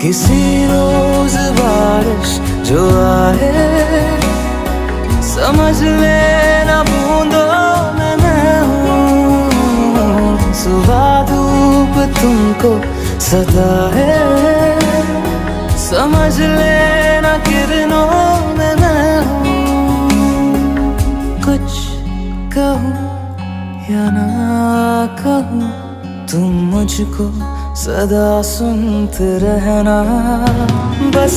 किसी रोज बारिश जो आए, समझ लेना बूंदों में मैं हूँ। सुबह धूप तुमको सताए, समझ लेना किरणों में मैं हूँ। कुछ कहूँ या ना कहूँ, तुम मुझको सदा सुनते रहना, बस